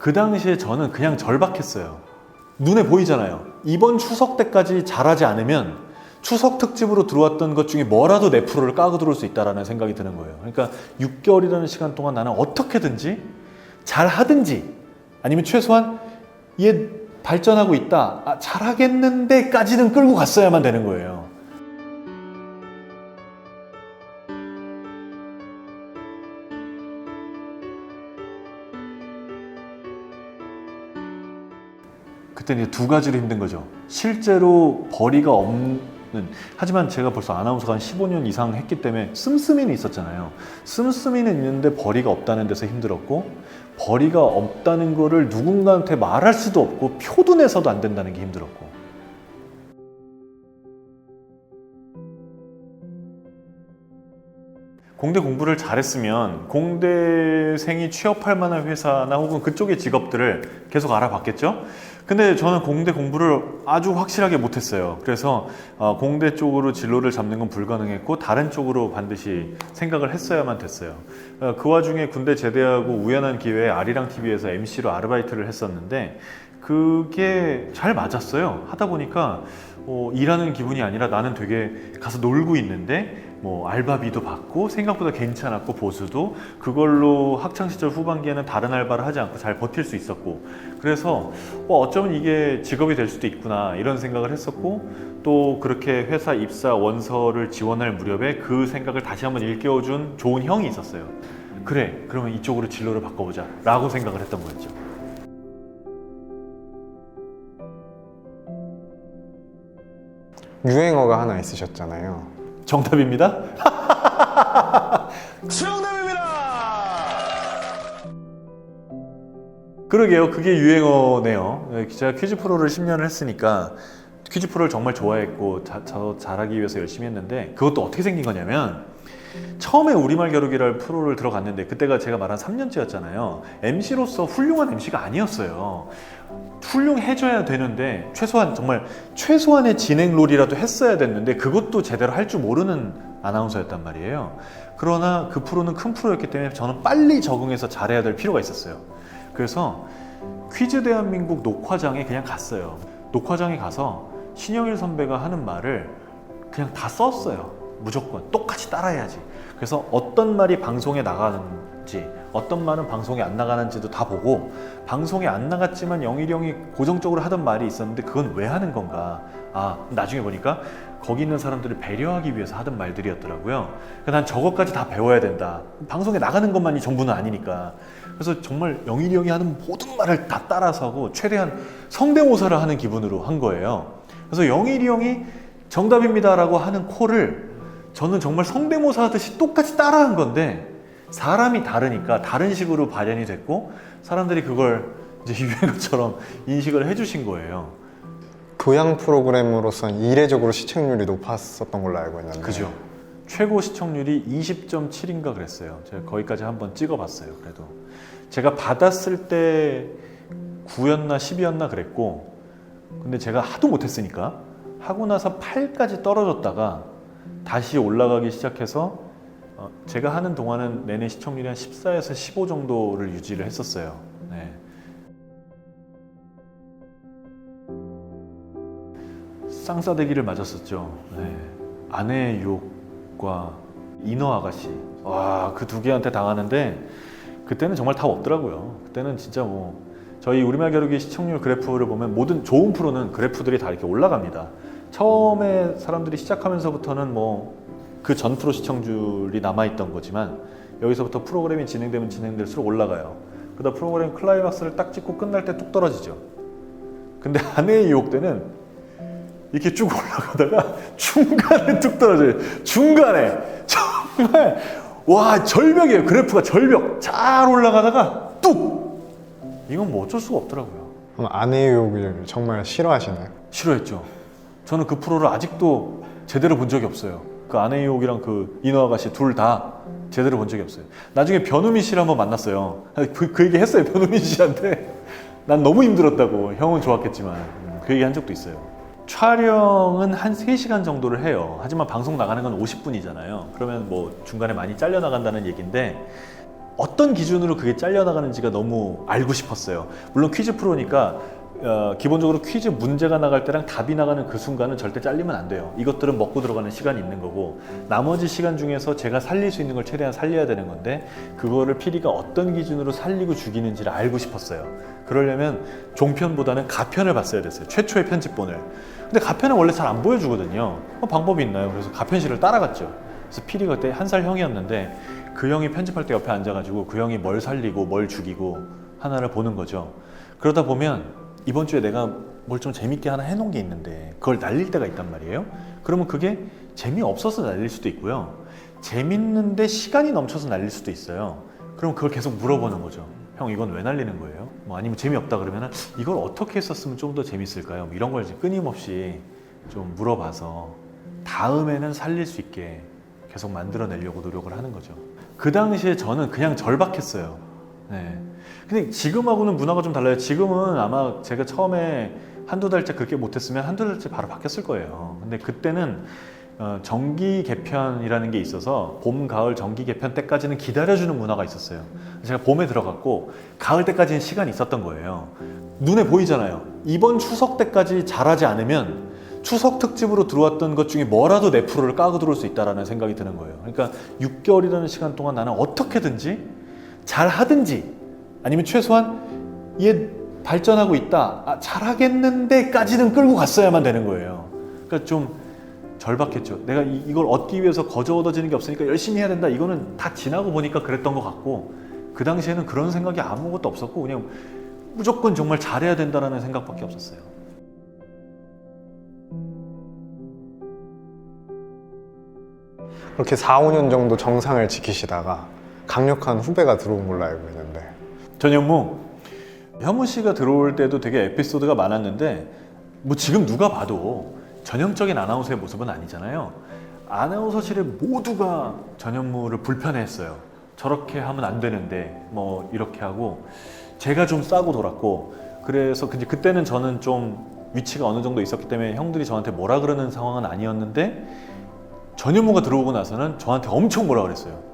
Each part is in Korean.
그 당시에 저는 그냥 절박했어요. 눈에 보이잖아요. 이번 추석 때까지 잘하지 않으면 추석 특집으로 들어왔던 것 중에 뭐라도 내 프로를 까고 들어올 수 있다는 생각이 드는 거예요. 그러니까 6개월이라는 시간 동안 나는 어떻게든지 잘하든지 아니면 최소한 얘 발전하고 있다, 잘하겠는데까지는 끌고 갔어야만 되는 거예요. 그때 이제 두 가지로 힘든 거죠. 실제로 벌이가 없는, 하지만 제가 벌써 아나운서가 한 15년 이상 했기 때문에 씀씀이는 있었잖아요. 씀씀이는 있는데 벌이가 없다는 데서 힘들었고, 벌이가 없다는 거를 누군가한테 말할 수도 없고 표도 내서도 안 된다는 게 힘들었고. 공대 공부를 잘했으면 공대생이 취업할 만한 회사나 혹은 그쪽의 직업들을 계속 알아봤겠죠? 근데 저는 공대 공부를 아주 확실하게 못했어요. 그래서 공대 쪽으로 진로를 잡는 건 불가능했고 다른 쪽으로 반드시 생각을 했어야만 됐어요. 그 와중에 군대 제대하고 우연한 기회에 아리랑 TV에서 MC로 아르바이트를 했었는데 그게 잘 맞았어요. 하다 보니까 일하는 기분이 아니라 나는 되게 가서 놀고 있는데 뭐 알바비도 받고 생각보다 괜찮았고 보수도 그걸로 학창시절 후반기에는 다른 알바를 하지 않고 잘 버틸 수 있었고, 그래서 어쩌면 이게 직업이 될 수도 있구나 이런 생각을 했었고, 또 그렇게 회사 입사 원서를 지원할 무렵에 그 생각을 다시 한번 일깨워준 좋은 형이 있었어요. 그래, 그러면 이쪽으로 진로를 바꿔보자 라고 생각을 했던 거였죠. 유행어가 하나 있으셨잖아요. 정답입니다. 수영답입니다. 그러게요. 그게 유행어네요. 제가 퀴즈 프로를 10년을 했으니까 퀴즈 프로를 정말 좋아했고 저 잘하기 위해서 열심히 했는데, 그것도 어떻게 생긴 거냐면 처음에 우리말 겨루기를 프로를 들어갔는데 그때가 제가 말한 3년째였잖아요. MC로서 훌륭한 MC가 아니었어요. 훌륭해져야 되는데 정말 최소한의 진행 롤이라도 했어야 됐는데 그것도 제대로 할 줄 모르는 아나운서였단 말이에요. 그러나 그 프로는 큰 프로였기 때문에 저는 빨리 적응해서 잘해야 될 필요가 있었어요. 그래서 퀴즈 대한민국 녹화장에 그냥 갔어요. 녹화장에 가서 신영일 선배가 하는 말을 그냥 다 썼어요. 무조건 똑같이 따라해야지. 그래서 어떤 말이 방송에 나가는지 어떤 말은 방송에 안 나가는지도 다 보고, 방송에 안 나갔지만 영일이 형이 고정적으로 하던 말이 있었는데 그건 왜 하는 건가, 나중에 보니까 거기 있는 사람들을 배려하기 위해서 하던 말들이었더라고요. 그래서 난 저것까지 다 배워야 된다. 방송에 나가는 것만이 전부는 아니니까. 그래서 정말 영일이 형이 하는 모든 말을 다 따라서 하고 최대한 성대모사를 하는 기분으로 한 거예요. 그래서 영일이 형이 정답입니다라고 하는 콜을 저는 정말 성대모사 하듯이 똑같이 따라한 건데, 사람이 다르니까 다른 식으로 발현이 됐고 사람들이 그걸 이제 유행어처럼 인식을 해주신 거예요. 교양 프로그램으로서는 이례적으로 시청률이 높았었던 걸로 알고 있는데. 그죠? 최고 시청률이 20.7인가 그랬어요. 제가 거기까지 한번 찍어봤어요. 그래도 제가 받았을 때 9였나 10이었나 그랬고, 근데 제가 하도 못했으니까 하고 나서 8까지 떨어졌다가 다시 올라가기 시작해서 제가 하는 동안은 내내 시청률이 한 14에서 15 정도를 유지를 했었어요. 네. 쌍싸대기를 맞았었죠. 네. 아내의 유혹과 인어 아가씨, 와, 그 두 개한테 당하는데 그때는 정말 답 없더라고요. 그때는 진짜 저희 우리말 겨루기 시청률 그래프를 보면 모든 좋은 프로는 그래프들이 다 이렇게 올라갑니다. 처음에 사람들이 시작하면서부터는 그 전 프로 시청률이 남아있던 거지만 여기서부터 프로그램이 진행되면 진행될수록 올라가요. 그러다 프로그램 클라이막스를 딱 찍고 끝날 때 뚝 떨어지죠. 근데 아내의 유혹 때는 이렇게 쭉 올라가다가 중간에 뚝 떨어져요. 중간에 정말 와, 절벽이에요. 그래프가 절벽. 잘 올라가다가 뚝! 이건 어쩔 수가 없더라고요. 그럼 아내의 유혹을 정말 싫어하시나요? 싫어했죠. 저는 그 프로를 아직도 제대로 본 적이 없어요. 그 아내의 유혹이랑 그 인어 아가씨 둘 다 제대로 본 적이 없어요. 나중에 변우민 씨를 한번 만났어요. 그 얘기 했어요. 변우민 씨한테. 난 너무 힘들었다고. 형은 좋았겠지만. 그 얘기 한 적도 있어요. 촬영은 한 3시간 정도를 해요. 하지만 방송 나가는 건 50분이잖아요. 그러면 중간에 많이 잘려나간다는 얘기인데, 어떤 기준으로 그게 잘려나가는지가 너무 알고 싶었어요. 물론 퀴즈 프로니까 기본적으로 퀴즈 문제가 나갈 때랑 답이 나가는 그 순간은 절대 잘리면 안 돼요. 이것들은 먹고 들어가는 시간이 있는 거고, 나머지 시간 중에서 제가 살릴 수 있는 걸 최대한 살려야 되는 건데, 그거를 PD가 어떤 기준으로 살리고 죽이는지를 알고 싶었어요. 그러려면 종편보다는 가편을 봤어야 됐어요. 최초의 편집본을. 근데 가편은 원래 잘 안 보여주거든요. 방법이 있나요? 그래서 가편실을 따라갔죠. 그래서 PD가 그때 한 살 형이었는데, 그 형이 편집할 때 옆에 앉아가지고 그 형이 뭘 살리고 뭘 죽이고 하나를 보는 거죠. 그러다 보면 이번 주에 내가 뭘 좀 재밌게 하나 해놓은 게 있는데 그걸 날릴 때가 있단 말이에요. 그러면 그게 재미없어서 날릴 수도 있고요, 재밌는데 시간이 넘쳐서 날릴 수도 있어요. 그럼 그걸 계속 물어보는 거죠. 형, 이건 왜 날리는 거예요? 뭐 아니면 재미없다 그러면은 이걸 어떻게 했었으면 좀 더 재밌을까요? 뭐 이런 걸 이제 끊임없이 좀 물어봐서 다음에는 살릴 수 있게 계속 만들어내려고 노력을 하는 거죠. 그 당시에 저는 그냥 절박했어요. 네. 근데 지금하고는 문화가 좀 달라요. 지금은 아마 제가 처음에 한두 달째 그렇게 못했으면 한두 달째 바로 바뀌었을 거예요. 근데 그때는 정기 개편이라는 게 있어서 봄, 가을 정기 개편 때까지는 기다려주는 문화가 있었어요. 제가 봄에 들어갔고 가을 때까지는 시간이 있었던 거예요. 눈에 보이잖아요. 이번 추석 때까지 잘하지 않으면 추석 특집으로 들어왔던 것 중에 뭐라도 내 프로를 까고 들어올 수 있다는 생각이 드는 거예요. 그러니까 6개월이라는 시간 동안 나는 어떻게든지 잘하든지 아니면 최소한 얘 발전하고 있다, 잘하겠는데까지는 끌고 갔어야만 되는 거예요. 그러니까 좀 절박했죠. 내가 이걸 얻기 위해서 거저 얻어지는 게 없으니까 열심히 해야 된다. 이거는 다 지나고 보니까 그랬던 것 같고, 그 당시에는 그런 생각이 아무것도 없었고 그냥 무조건 정말 잘해야 된다는 생각밖에 없었어요. 그렇게 4, 5년 정도 정상을 지키시다가 강력한 후배가 들어온 걸로 알고 있는데, 전현무, 현무 씨가 들어올 때도 되게 에피소드가 많았는데, 뭐 지금 누가 봐도 전형적인 아나운서의 모습은 아니잖아요. 아나운서실에 모두가 전현무를 불편해했어요. 저렇게 하면 안 되는데 뭐 이렇게 하고, 제가 좀 싸고 돌았고, 그래서 근데 그때는 저는 좀 위치가 어느 정도 있었기 때문에 형들이 저한테 뭐라 그러는 상황은 아니었는데, 전현무가 들어오고 나서는 저한테 엄청 뭐라 그랬어요.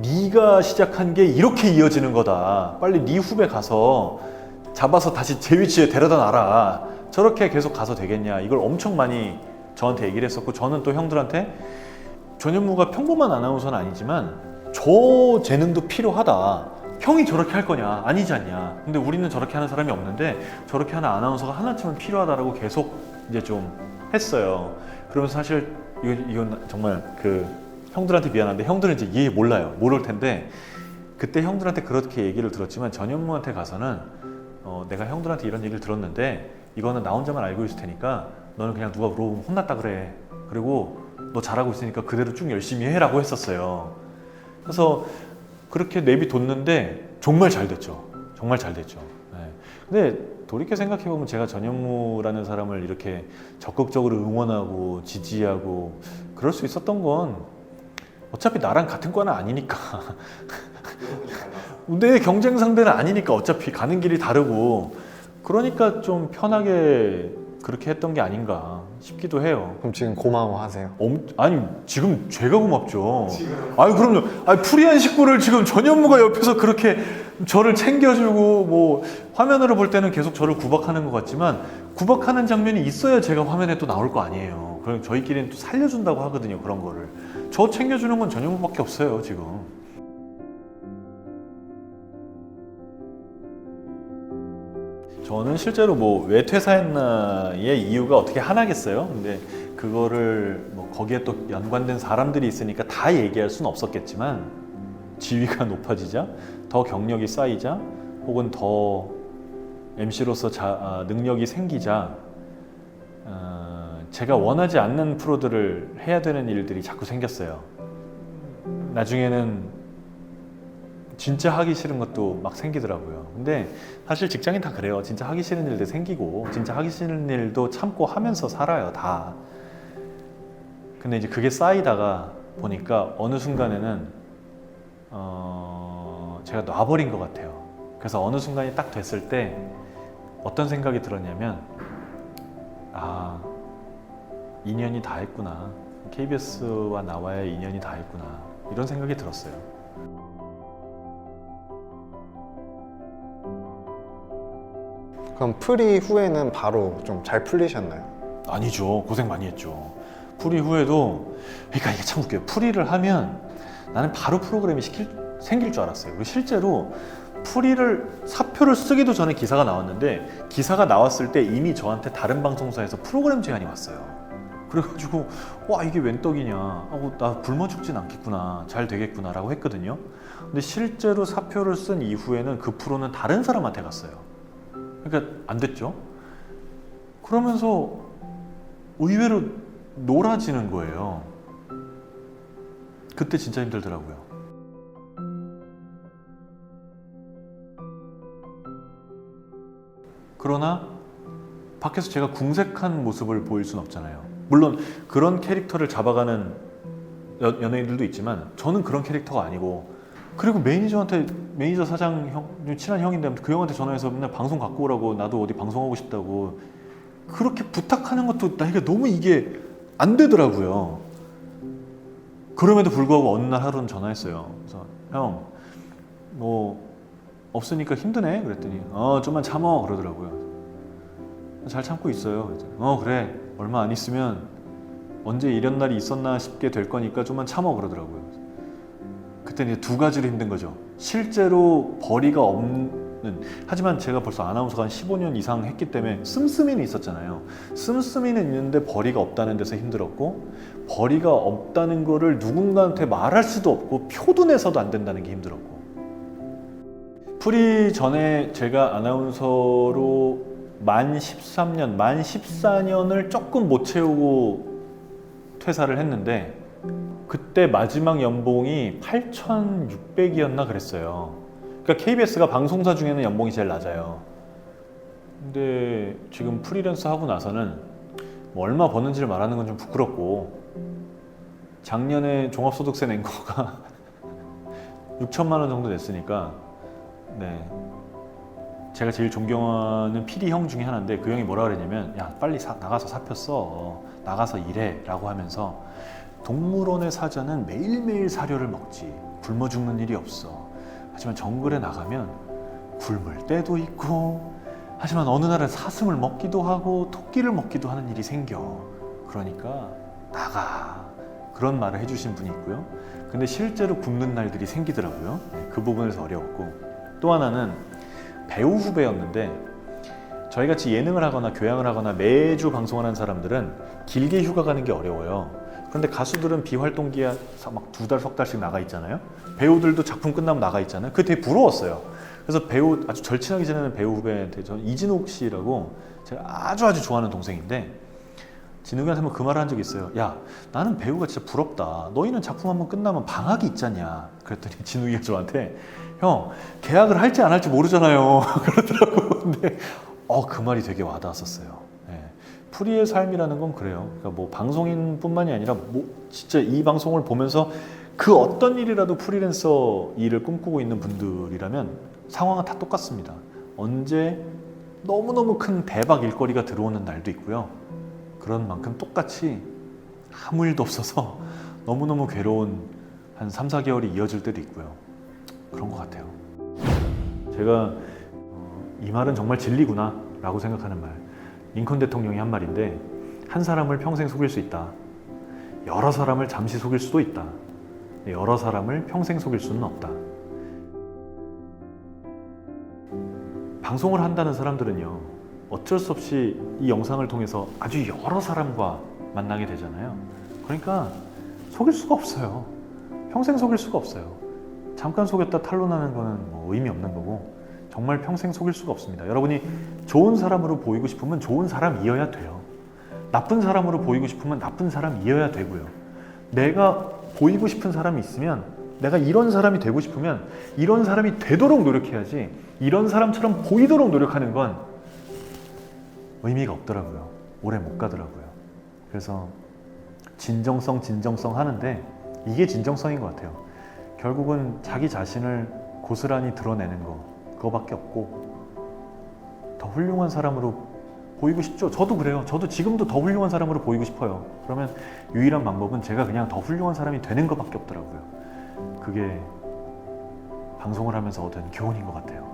네가 시작한 게 이렇게 이어지는 거다. 빨리 네 후배 가서 잡아서 다시 제 위치에 데려다 놔라. 저렇게 계속 가서 되겠냐. 이걸 엄청 많이 저한테 얘기를 했었고, 저는 또 형들한테 전현무가 평범한 아나운서는 아니지만 저 재능도 필요하다. 형이 저렇게 할 거냐? 아니지 않냐. 근데 우리는 저렇게 하는 사람이 없는데 저렇게 하는 아나운서가 하나쯤은 필요하다라고 계속 이제 좀 했어요. 그러면서 사실 이건 정말 그 형들한테 미안한데, 형들은 이제 이해 몰라요. 모를 텐데, 그때 형들한테 그렇게 얘기를 들었지만 전현무한테 가서는 내가 형들한테 이런 얘기를 들었는데 이거는 나 혼자만 알고 있을 테니까 너는 그냥 누가 물어보면 혼났다 그래. 그리고 너 잘하고 있으니까 그대로 쭉 열심히 해라고 했었어요. 그래서 그렇게 내비뒀는데 정말 잘 됐죠. 정말 잘 됐죠. 네. 근데 돌이켜 생각해보면 제가 전현무라는 사람을 이렇게 적극적으로 응원하고 지지하고 그럴 수 있었던 건 어차피 나랑 같은 과는 아니니까 내 경쟁 상대는 아니니까, 어차피 가는 길이 다르고, 그러니까 좀 편하게 그렇게 했던 게 아닌가 싶기도 해요. 그럼 지금 고마워하세요? 아니 지금 제가 고맙죠. 아니 그럼요. 아니 프리한 식구를 지금 전현무가 옆에서 그렇게 저를 챙겨주고, 뭐 화면으로 볼 때는 계속 저를 구박하는 것 같지만 구박하는 장면이 있어야 제가 화면에 또 나올 거 아니에요. 그럼 저희끼리는 또 살려준다고 하거든요. 그런 거를 저 챙겨주는 건 전현무밖에 없어요 지금. 저는 실제로 뭐 왜 퇴사했나의 이유가 어떻게 하나겠어요? 근데 그거를 뭐 거기에 또 연관된 사람들이 있으니까 다 얘기할 수는 없었겠지만, 지위가 높아지자, 더 경력이 쌓이자, 혹은 더 MC로서 능력이 생기자, 제가 원하지 않는 프로들을 해야 되는 일들이 자꾸 생겼어요. 나중에는 진짜 하기 싫은 것도 막 생기더라고요. 근데 사실 직장인 다 그래요. 진짜 하기 싫은 일도 생기고 진짜 하기 싫은 일도 참고 하면서 살아요, 다. 근데 이제 그게 쌓이다가 보니까 어느 순간에는 제가 놔버린 것 같아요. 그래서 어느 순간이 딱 됐을 때 어떤 생각이 들었냐면, 아, 인연이 다 했구나. KBS와 나와의 인연이 다 했구나. 이런 생각이 들었어요. 그럼 프리 후에는 바로 좀 잘 풀리셨나요? 아니죠. 고생 많이 했죠. 프리 후에도 그러니까 이게 참 웃겨요. 프리를 하면 나는 바로 프로그램이 생길 줄 알았어요. 그리고 실제로 사표를 쓰기도 전에 기사가 나왔는데 기사가 나왔을 때 이미 저한테 다른 방송사에서 프로그램 제안이 왔어요. 그래가지고 와 이게 웬 떡이냐, 나 굶어 죽진 않겠구나, 잘 되겠구나 라고 했거든요. 근데 실제로 사표를 쓴 이후에는 그 프로는 다른 사람한테 갔어요. 그러니까 안 됐죠. 그러면서 의외로 놀아지는 거예요. 그때 진짜 힘들더라고요. 그러나 밖에서 제가 궁색한 모습을 보일 순 없잖아요. 물론 그런 캐릭터를 잡아가는 연예인들도 있지만 저는 그런 캐릭터가 아니고, 그리고 매니저 사장 형, 친한 형인데 그 형한테 전화해서 맨날 방송 갖고 오라고, 나도 어디 방송하고 싶다고 그렇게 부탁하는 것도 나이가 너무 이게 안 되더라고요. 그럼에도 불구하고 어느 날 하루는 전화했어요. 그래서 형, 뭐 없으니까 힘드네? 그랬더니 좀만 참어 그러더라고요. 잘 참고 있어요. 그랬더니 그래, 얼마 안 있으면 언제 이런 날이 있었나 싶게 될 거니까 좀만 참어 그러더라고요. 그때 이제 두 가지로 힘든 거죠. 실제로 벌이가 없는, 하지만 제가 벌써 아나운서가 한 15년 이상 했기 때문에 씀씀이는 있었잖아요. 씀씀이는 있는데 벌이가 없다는 데서 힘들었고, 벌이가 없다는 거를 누군가한테 말할 수도 없고 표도 내서도 안 된다는 게 힘들었고, 프리 전에 제가 아나운서로 만 13년, 만 14년을 조금 못 채우고 퇴사를 했는데 그때 마지막 연봉이 8,600이었나 그랬어요. 그러니까 KBS가 방송사 중에는 연봉이 제일 낮아요. 근데 지금 프리랜서 하고 나서는 뭐 얼마 버는지를 말하는 건 좀 부끄럽고, 작년에 종합소득세 낸 거가 6천만 원 정도 냈으니까, 네, 제가 제일 존경하는 PD 형 중에 하나인데 그 형이 뭐라 그랬냐면, 야 빨리 나가서 사표 써, 나가서 일해 라고 하면서, 동물원의 사자는 매일매일 사료를 먹지 굶어 죽는 일이 없어. 하지만 정글에 나가면 굶을 때도 있고, 하지만 어느 날은 사슴을 먹기도 하고 토끼를 먹기도 하는 일이 생겨. 그러니까 나가. 그런 말을 해주신 분이 있고요. 근데 실제로 굶는 날들이 생기더라고요. 그 부분에서 어려웠고, 또 하나는 배우 후배였는데, 저희같이 예능을 하거나 교양을 하거나 매주 방송을 하는 사람들은 길게 휴가 가는 게 어려워요. 그런데 가수들은 비활동기에 막 2달, 석 달씩 나가 있잖아요. 배우들도 작품 끝나면 나가 있잖아요. 그게 되게 부러웠어요. 그래서 아주 절친하게 지내는 배우 후배한테, 저는 이진욱 씨라고 제가 아주 좋아하는 동생인데, 진욱이한테 한번 그 말을 한 적이 있어요. 야, 나는 배우가 진짜 부럽다. 너희는 작품 한번 끝나면 방학이 있잖냐. 그랬더니 진욱이가 저한테, 형, 계약을 할지 안 할지 모르잖아요. 그러더라고. 근데 그 말이 되게 와닿았었어요. 네. 프리의 삶이라는 건 그래요. 그러니까 뭐 방송인뿐만이 아니라 뭐 진짜 이 방송을 보면서 그 어떤 일이라도 프리랜서 일을 꿈꾸고 있는 분들이라면 상황은 다 똑같습니다. 언제 너무너무 큰 대박 일거리가 들어오는 날도 있고요. 그런 만큼 똑같이 아무 일도 없어서 너무너무 괴로운 한 3, 4개월이 이어질 때도 있고요. 그런 것 같아요. 제가 이 말은 정말 진리구나 라고 생각하는 말, 링컨 대통령이 한 말인데, 한 사람을 평생 속일 수 있다. 여러 사람을 잠시 속일 수도 있다. 여러 사람을 평생 속일 수는 없다. 방송을 한다는 사람들은요, 어쩔 수 없이 이 영상을 통해서 아주 여러 사람과 만나게 되잖아요. 그러니까 속일 수가 없어요. 평생 속일 수가 없어요. 잠깐 속였다 탄로나는 거는 뭐 의미 없는 거고, 정말 평생 속일 수가 없습니다. 여러분이 좋은 사람으로 보이고 싶으면 좋은 사람이어야 돼요. 나쁜 사람으로 보이고 싶으면 나쁜 사람이어야 되고요. 내가 보이고 싶은 사람이 있으면, 내가 이런 사람이 되고 싶으면 이런 사람이 되도록 노력해야지, 이런 사람처럼 보이도록 노력하는 건 의미가 없더라고요. 오래 못 가더라고요. 그래서 진정성 하는데, 이게 진정성인 것 같아요. 결국은 자기 자신을 고스란히 드러내는 거, 그거밖에 없고, 더 훌륭한 사람으로 보이고 싶죠. 저도 그래요. 저도 지금도 더 훌륭한 사람으로 보이고 싶어요. 그러면 유일한 방법은 제가 그냥 더 훌륭한 사람이 되는 것밖에 없더라고요. 그게 방송을 하면서 얻은 교훈인 것 같아요.